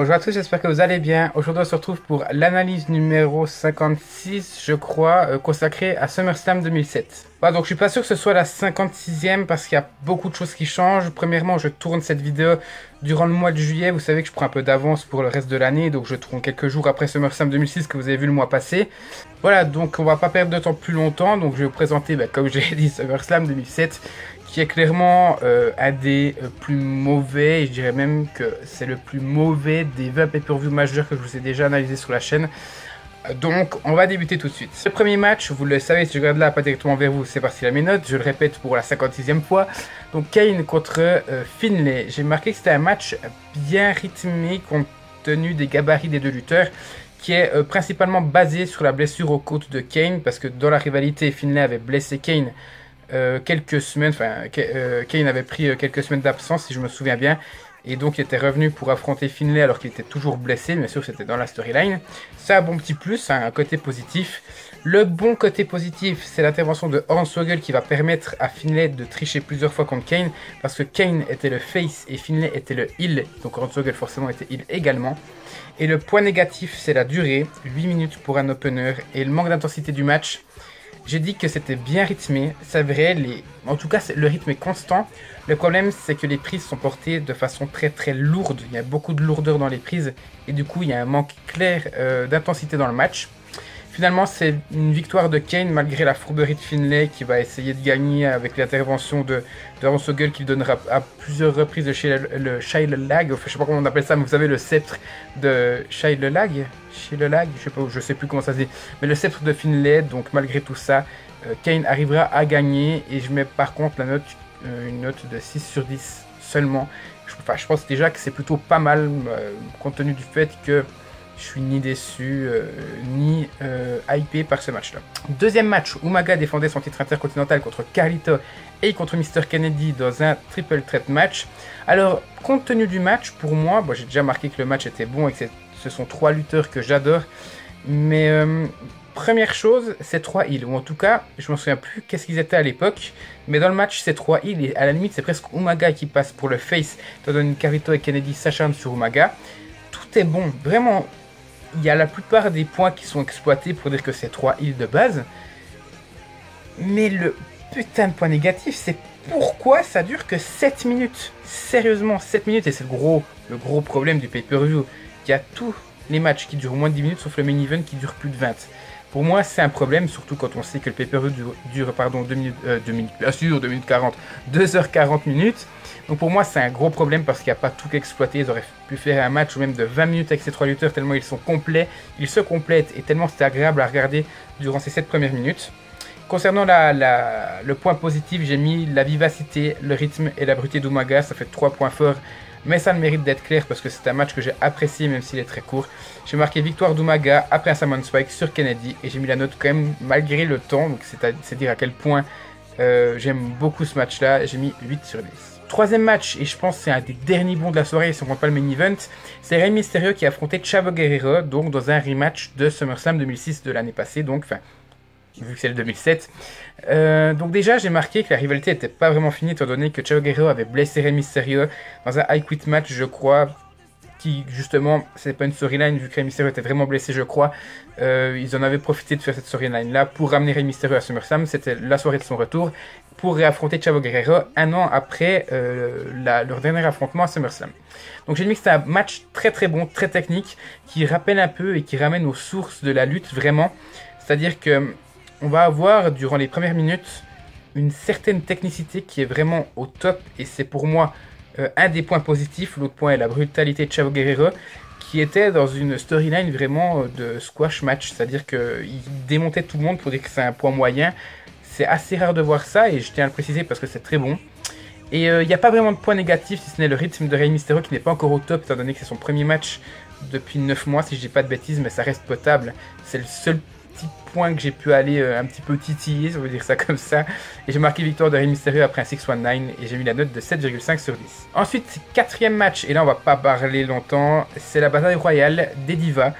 Bonjour à tous, j'espère que vous allez bien. Aujourd'hui on se retrouve pour l'analyse numéro 56, je crois, consacrée à SummerSlam 2007. Voilà, donc je suis pas sûr que ce soit la 56e parce qu'il y a beaucoup de choses qui changent. Premièrement, je tourne cette vidéo durant le mois de juillet. Vous savez que je prends un peu d'avance pour le reste de l'année, donc je tourne quelques jours après SummerSlam 2006 que vous avez vu le mois passé. Voilà, donc on va pas perdre de temps plus longtemps, donc je vais vous présenter, comme j'ai dit, SummerSlam 2007. Qui est clairement un des plus mauvais, et je dirais même que c'est le plus mauvais des 20 pay-per-view majeurs que je vous ai déjà analysé sur la chaîne. Donc on va débuter tout de suite. Le premier match, vous le savez, si je regarde là, pas directement vers vous, c'est parti à mes notes, je le répète pour la 56e fois. Donc Kane contre Finlay. J'ai marqué que c'était un match bien rythmé compte tenu des gabarits des deux lutteurs, qui est principalement basé sur la blessure aux côtes de Kane, parce que dans la rivalité, Finlay avait blessé Kane quelques semaines, Kane avait pris quelques semaines d'absence si je me souviens bien, et donc il était revenu pour affronter Finlay alors qu'il était toujours blessé, bien sûr c'était dans la storyline. C'est un bon petit plus, un côté positif. Le bon côté positif, c'est l'intervention de Hornswoggle qui va permettre à Finlay de tricher plusieurs fois contre Kane, parce que Kane était le face et Finlay était le heel, donc Hornswoggle forcément était heel également. Et le point négatif, c'est la durée, 8 minutes pour un opener, et le manque d'intensité du match. J'ai dit que c'était bien rythmé, c'est vrai, en tout cas le rythme est constant. Le problème c'est que les prises sont portées de façon très lourde, il y a beaucoup de lourdeur dans les prises et du coup il y a un manque clair d'intensité dans le match. Finalement c'est une victoire de Kane malgré la fourberie de Finlay qui va essayer de gagner avec l'intervention de Hornswoggle qui donnera à plusieurs reprises le Shai Lag, enfin, je sais pas comment on appelle ça, mais vous savez le sceptre de Shai Lag, je sais plus comment ça se dit, mais le sceptre de Finlay. Donc malgré tout ça, Kane arrivera à gagner et je mets par contre une note de 6 sur 10 seulement. Je pense déjà que c'est plutôt pas mal compte tenu du fait que je suis ni déçu ni hypé par ce match-là. Deuxième match, Umaga défendait son titre intercontinental contre Carlito et contre Mr. Kennedy dans un triple threat match. Alors, compte tenu du match, pour moi, j'ai déjà marqué que le match était bon et que ce sont trois lutteurs que j'adore. Mais première chose, c'est trois heels, ou en tout cas, je me souviens plus qu'est-ce qu'ils étaient à l'époque. Mais dans le match, c'est trois heels et à la limite, c'est presque Umaga qui passe pour le face, étant donné que Carlito et Kennedy s'acharnent sur Umaga. Tout est bon, vraiment. Il y a la plupart des points qui sont exploités pour dire que c'est 3 heals de base. Mais le putain de point négatif, c'est pourquoi ça dure que 7 minutes. Sérieusement, 7 minutes. Et c'est le gros problème du pay-per-view. Il y a tous les matchs qui durent moins de 10 minutes, sauf le main event qui dure plus de 20. Pour moi, c'est un problème, surtout quand on sait que le pay-per-view dure 2 minutes 40, 2h40 minutes. Donc pour moi, c'est un gros problème parce qu'il n'y a pas tout qu'exploiter. Ils auraient pu faire un match ou même de 20 minutes avec ces trois lutteurs tellement ils sont complets. Ils se complètent et tellement c'était agréable à regarder durant ces 7 premières minutes. Concernant le point positif, j'ai mis la vivacité, le rythme et la brutalité d'Umaga. Ça fait 3 points forts. Mais ça le mérite d'être clair parce que c'est un match que j'ai apprécié même s'il est très court. J'ai marqué victoire d'Umaga après un Salmon Spike sur Kennedy. Et j'ai mis la note quand même malgré le temps. Donc c'est dire à quel point j'aime beaucoup ce match-là. J'ai mis 8 sur 10. Troisième match, et je pense que c'est un des derniers bons de la soirée si on ne compte pas le main event, c'est Rey Mysterio qui a affronté Chavo Guerrero, donc dans un rematch de SummerSlam 2006 de l'année passée, donc, vu que c'est le 2007. Donc déjà, j'ai marqué que la rivalité n'était pas vraiment finie, étant donné que Chavo Guerrero avait blessé Rey Mysterio dans un I Quit match, je crois, qui justement, c'est pas une storyline, vu que Rey Mysterio était vraiment blessé, je crois. Ils en avaient profité de faire cette storyline-là pour ramener Rey Mysterio à SummerSlam, c'était la soirée de son retour, pour réaffronter Chavo Guerrero un an après leur dernier affrontement à SummerSlam. Donc j'ai mis que c'était un match très bon, très technique, qui rappelle un peu et qui ramène aux sources de la lutte vraiment. C'est-à-dire que on va avoir durant les premières minutes une certaine technicité qui est vraiment au top et c'est pour moi un des points positifs. L'autre point est la brutalité de Chavo Guerrero qui était dans une storyline vraiment de squash match, c'est-à-dire qu'il démontait tout le monde pour dire que c'est un point moyen. C'est assez rare de voir ça et je tiens à le préciser parce que c'est très bon. Et il n'y a pas vraiment de point négatif si ce n'est le rythme de Rey Mysterio qui n'est pas encore au top étant donné que c'est son premier match depuis 9 mois si je dis pas de bêtises, mais ça reste potable. C'est le seul petit point que j'ai pu aller un petit peu titiller, si on veut dire ça comme ça. Et j'ai marqué victoire de Rey Mysterio après un 619 et j'ai mis la note de 7,5 sur 10. Ensuite, quatrième match, et là on va pas parler longtemps, c'est la bataille royale des divas.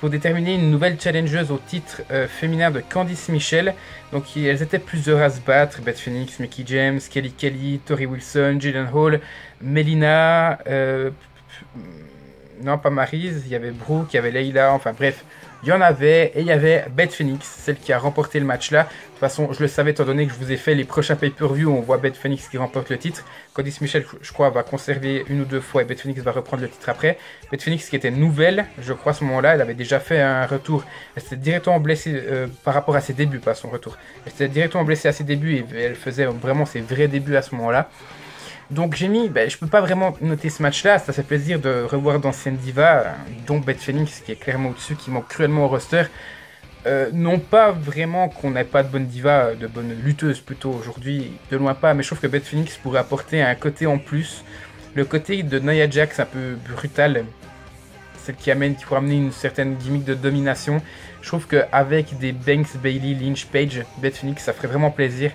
Pour déterminer une nouvelle challengeuse au titre féminin de Candice Michelle. Donc elles étaient plusieurs à se battre, Beth Phoenix, Mickie James, Kelly, Tori Wilson, Jillian Hall, Melina, Non, pas Maryse, il y avait Brooke, il y avait Leila, enfin bref. Il y en avait, et il y avait Beth Phoenix, celle qui a remporté le match là. De toute façon, je le savais étant donné que je vous ai fait les prochains pay-per-view où on voit Beth Phoenix qui remporte le titre. Cody Michel, je crois, va conserver une ou deux fois et Beth Phoenix va reprendre le titre après. Beth Phoenix qui était nouvelle, je crois à ce moment-là, elle avait déjà fait un retour. Elle s'était directement blessée par rapport à ses débuts, pas à son retour. Elle s'était directement blessée à ses débuts et elle faisait vraiment ses vrais débuts à ce moment-là. Donc j'ai mis, je peux pas vraiment noter ce match-là, ça fait plaisir de revoir d'anciennes divas, dont Beth Phoenix qui est clairement au-dessus, qui manque cruellement au roster. Non pas vraiment qu'on n'ait pas de bonnes divas, de bonnes lutteuses plutôt aujourd'hui, de loin pas, mais je trouve que Beth Phoenix pourrait apporter un côté en plus. Le côté de Nia Jax un peu brutal, celle qui pourrait amener une certaine gimmick de domination. Je trouve qu'avec des Banks, Bayley, Lynch, Page, Beth Phoenix, ça ferait vraiment plaisir.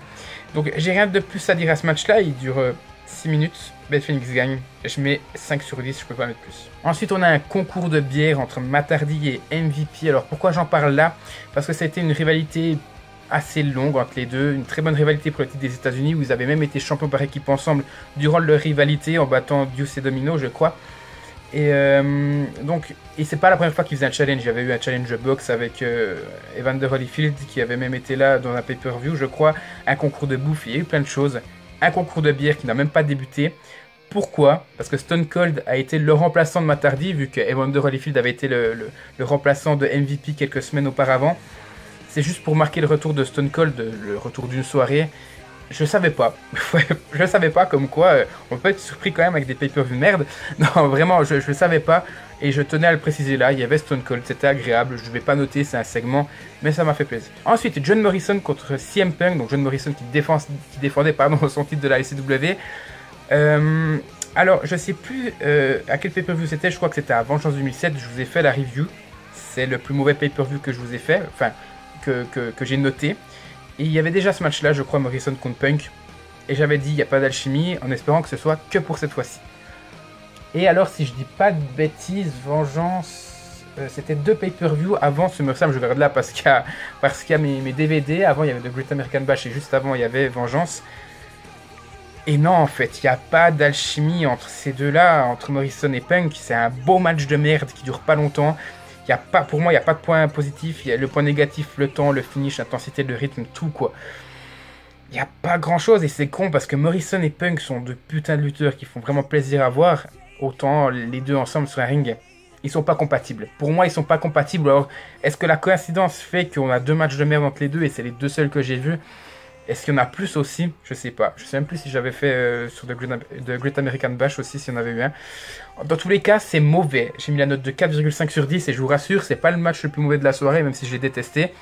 Donc j'ai rien de plus à dire à ce match-là, il dure 6 minutes, Beth Phoenix gagne, je mets 5 sur 10, je peux pas mettre plus. Ensuite on a un concours de bière entre Matt Hardy et MVP, alors pourquoi j'en parle là? Parce que ça a été une rivalité assez longue entre les deux, une très bonne rivalité pour le titre des États-Unis où ils avaient même été champions par équipe ensemble durant leur rivalité en battant Deuce et Domino je crois. Et c'est pas la première fois qu'ils faisaient un challenge, il y avait eu un challenge box avec Evander Holyfield qui avait même été là dans un pay-per-view je crois, un concours de bouffe, il y a eu plein de choses. Un concours de bière qui n'a même pas débuté. Pourquoi? Parce que Stone Cold a été le remplaçant de Matt Hardy, vu que Evander Holyfield avait été le remplaçant de MVP quelques semaines auparavant. C'est juste pour marquer le retour de Stone Cold, le retour d'une soirée. Je savais pas. Je savais pas comme quoi. On peut être surpris quand même avec des pay-per-view merde. Non, vraiment, je savais pas. Et je tenais à le préciser là. Il y avait Stone Cold. C'était agréable. Je vais pas noter, c'est un segment. Mais ça m'a fait plaisir. Ensuite, John Morrison contre CM Punk. Donc John Morrison qui défendait son titre de la ICW. Alors, je sais plus à quel pay-per-view c'était. Je crois que c'était à Vengeance 2007. Je vous ai fait la review. C'est le plus mauvais pay-per-view que je vous ai fait. Enfin, que j'ai noté. Et il y avait déjà ce match-là, je crois, Morrison contre Punk. Et j'avais dit, il n'y a pas d'alchimie, en espérant que ce soit que pour cette fois-ci. Et alors, si je dis pas de bêtises, Vengeance, c'était 2 pay-per-view avant SummerSlam. Je regarde là parce qu'il y a mes DVD. Avant, il y avait The Great American Bash et juste avant, il y avait Vengeance. Et non, en fait, il n'y a pas d'alchimie entre ces deux-là, entre Morrison et Punk. C'est un beau match de merde qui dure pas longtemps. Pour moi, il n'y a pas de point positif. Il y a le point négatif, le temps, le finish, l'intensité, le rythme, tout quoi. Il n'y a pas grand chose et c'est con parce que Morrison et Punk sont de putains de lutteurs qui font vraiment plaisir à voir. Autant les deux ensemble sur un ring, ils sont pas compatibles. Pour moi, ils sont pas compatibles. Alors, est-ce que la coïncidence fait qu'on a 2 matchs de merde entre les deux et c'est les 2 seuls que j'ai vus? Est-ce qu'il y en a plus aussi? Je sais pas. Je sais même plus si j'avais fait sur The Great American Bash aussi, s'il y en avait eu un. Dans tous les cas, c'est mauvais. J'ai mis la note de 4,5 sur 10 et je vous rassure, c'est pas le match le plus mauvais de la soirée, même si je l'ai détesté.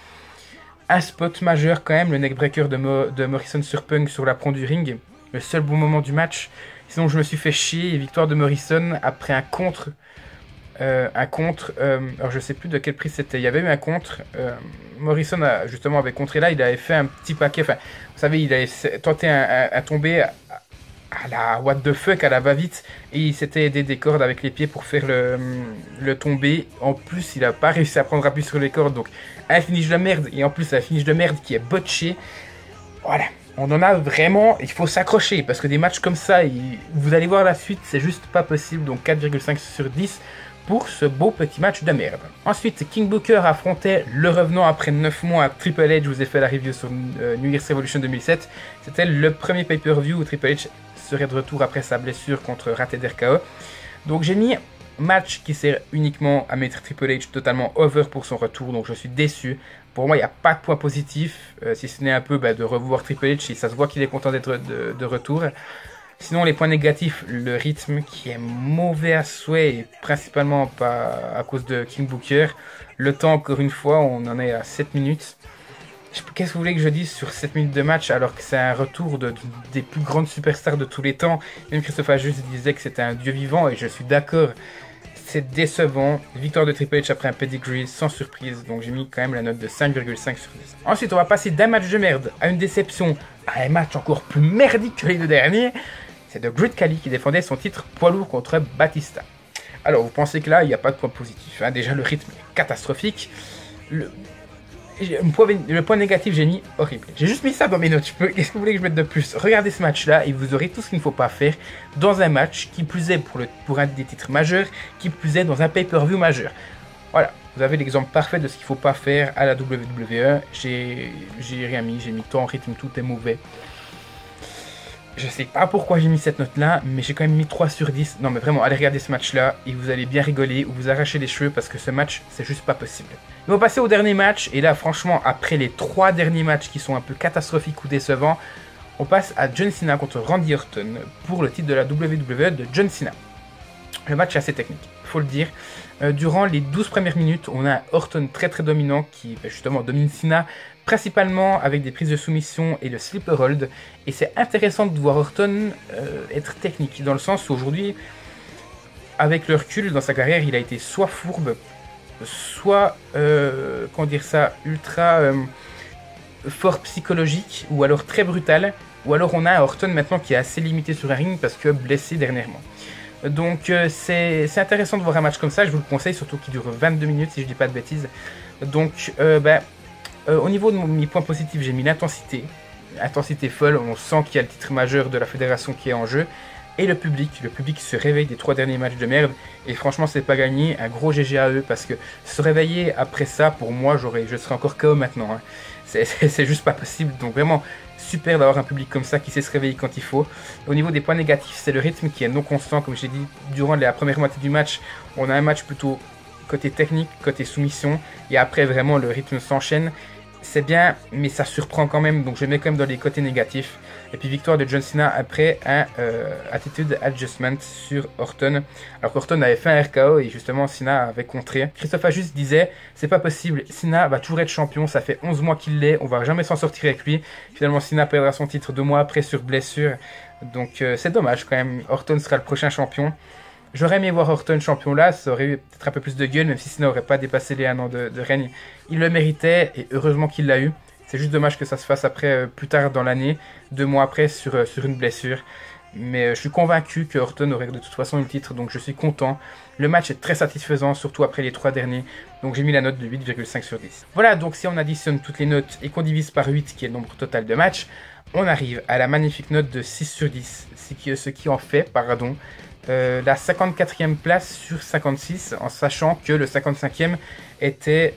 Un spot majeur quand même, le neckbreaker de Morrison sur Punk sur l'apron du ring. Le seul bon moment du match. Sinon, je me suis fait chier et victoire de Morrison après un contre. Alors je sais plus de quel prix c'était. Il y avait eu un contre. Morrison justement avait contré là. Il avait fait un petit paquet. Enfin, vous savez, il avait tenté un tombé à la what the fuck, à la va-vite. Et il s'était aidé des cordes avec les pieds pour faire le tombé. En plus, il a pas réussi à prendre appui sur les cordes. Donc, un finish de merde. Et en plus, un finish de merde qui est botché. Voilà. On en a vraiment, il faut s'accrocher parce que des matchs comme ça, vous allez voir la suite, c'est juste pas possible. Donc 4,5 sur 10 pour ce beau petit match de merde. Ensuite, King Booker affrontait le revenant après 9 mois à Triple H. Je vous ai fait la review sur New Year's Revolution 2007. C'était le premier pay-per-view où Triple H serait de retour après sa blessure contre Rated RKO. Donc j'ai mis match qui sert uniquement à mettre Triple H totalement over pour son retour. Donc je suis déçu. Pour moi, il n'y a pas de point positif, si ce n'est un peu de revoir Triple H. Et ça se voit qu'il est content d'être de retour. Sinon, les points négatifs, le rythme qui est mauvais à souhait, et principalement pas à cause de King Booker. Le temps, encore une fois, on en est à 7 minutes. Qu'est-ce que vous voulez que je dise sur 7 minutes de match alors que c'est un retour des plus grandes superstars de tous les temps? Même Christophe Ajus disait que c'était un dieu vivant et je suis d'accord. C'est décevant. Victoire de Triple H après un pedigree sans surprise. Donc j'ai mis quand même la note de 5,5 sur 10. Ensuite, on va passer d'un match de merde à une déception à un match encore plus merdique que les 2 derniers. C'est The Great Khali qui défendait son titre poids lourd contre Batista. Alors, vous pensez que là, il n'y a pas de point positif. Hein. Déjà, le rythme est catastrophique. Le point négatif, j'ai mis horrible. J'ai juste mis ça dans mes notes. Qu'est-ce que vous voulez que je mette de plus? Regardez ce match-là et vous aurez tout ce qu'il ne faut pas faire dans un match qui plus est pour un des titres majeurs, qui plus est dans un pay-per-view majeur. Voilà, vous avez l'exemple parfait de ce qu'il ne faut pas faire à la WWE. J'ai rien mis, j'ai mis temps, rythme, tout est mauvais. Je sais pas pourquoi j'ai mis cette note-là, mais j'ai quand même mis 3 sur 10. Non mais vraiment, allez regarder ce match-là et vous allez bien rigoler ou vous arracher les cheveux parce que ce match, c'est juste pas possible. On va passer au dernier match, et là franchement, après les 3 derniers matchs qui sont un peu catastrophiques ou décevants, on passe à John Cena contre Randy Orton pour le titre de la WWE de John Cena. Le match est assez technique, faut le dire. Durant les 12 premières minutes, on a un Orton très dominant qui justement domine Cena, principalement avec des prises de soumission et le sleeper hold. Et c'est intéressant de voir Orton être technique, dans le sens où aujourd'hui, avec le recul dans sa carrière, il a été soit fourbe, soit, comment dire ça, ultra fort psychologique, ou alors très brutal, ou alors on a un Orton maintenant qui est assez limité sur un ring parce que blessé dernièrement. Donc c'est intéressant de voir un match comme ça, je vous le conseille, surtout qu'il dure 22 minutes si je dis pas de bêtises. Donc au niveau de mes points positifs, j'ai mis l'intensité, intensité folle, on sent qu'il y a le titre majeur de la fédération qui est en jeu. Et le public se réveille des 3 derniers matchs de merde, et franchement c'est pas gagné, un gros GG à eux, parce que se réveiller après ça, pour moi je serais encore KO maintenant, hein. C'est juste pas possible, donc vraiment super d'avoir un public comme ça qui sait se réveiller quand il faut. Au niveau des points négatifs, c'est le rythme qui est non constant, comme j'ai dit, durant la première moitié du match, on a un match plutôt côté technique, côté soumission, et après vraiment le rythme s'enchaîne. C'est bien, mais ça surprend quand même, donc je mets quand même dans les côtés négatifs. Et puis victoire de John Cena après un attitude adjustment sur Orton. Alors qu'Orton avait fait un RKO et justement Cena avait contré. Christophe Ajus disait, c'est pas possible, Cena va toujours être champion, ça fait 11 mois qu'il l'est, on va jamais s'en sortir avec lui. Finalement Cena perdra son titre 2 mois après sur blessure. Donc c'est dommage quand même, Orton sera le prochain champion. J'aurais aimé voir Orton champion là, ça aurait eu peut-être un peu plus de gueule, même si Cena n'aurait pas dépassé les 1 an de règne. Il le méritait, et heureusement qu'il l'a eu. C'est juste dommage que ça se fasse après, plus tard dans l'année, 2 mois après, sur une blessure. Mais je suis convaincu que Orton aurait de toute façon eu le titre, donc je suis content. Le match est très satisfaisant, surtout après les 3 derniers. Donc j'ai mis la note de 8,5 sur 10. Voilà, donc si on additionne toutes les notes et qu'on divise par 8, qui est le nombre total de matchs, on arrive à la magnifique note de 6 sur 10. Ce qui en fait, pardon, la 54e place sur 56, en sachant que le 55e était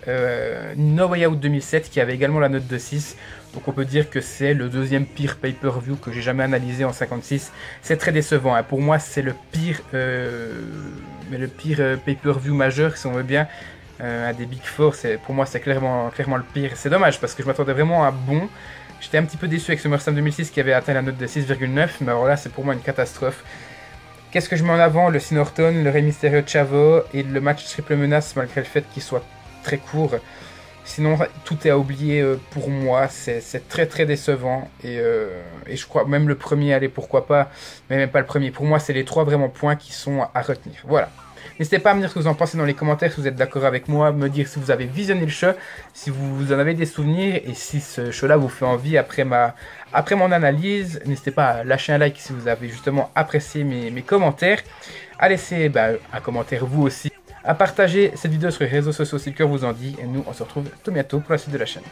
No Way Out 2007 qui avait également la note de 6. Donc on peut dire que c'est le deuxième pire pay-per-view que j'ai jamais analysé en 56. C'est très décevant, hein. Pour moi c'est le pire, pay-per-view majeur si on veut bien. Un des Big Four, pour moi c'est clairement le pire. C'est dommage parce que je m'attendais vraiment à bon. J'étais un petit peu déçu avec SummerSlam 2006 qui avait atteint la note de 6,9, mais alors là c'est pour moi une catastrophe. Qu'est-ce que je mets en avant? Le Cena Orton, le Rey Mysterio Chavo et le match triple menace malgré le fait qu'il soit très court. Sinon, tout est à oublier pour moi. C'est très décevant. Et je crois même le premier, allez, pourquoi pas. Mais même pas le premier. Pour moi, c'est les 3 vraiment points qui sont à retenir. Voilà. N'hésitez pas à me dire ce que vous en pensez dans les commentaires, si vous êtes d'accord avec moi, me dire si vous avez visionné le show, si vous en avez des souvenirs, et si ce show-là vous fait envie après mon analyse. N'hésitez pas à lâcher un like si vous avez justement apprécié mes commentaires, à laisser un commentaire vous aussi, à partager cette vidéo sur les réseaux sociaux si le cœur vous en dit, et nous on se retrouve tout bientôt pour la suite de la chaîne.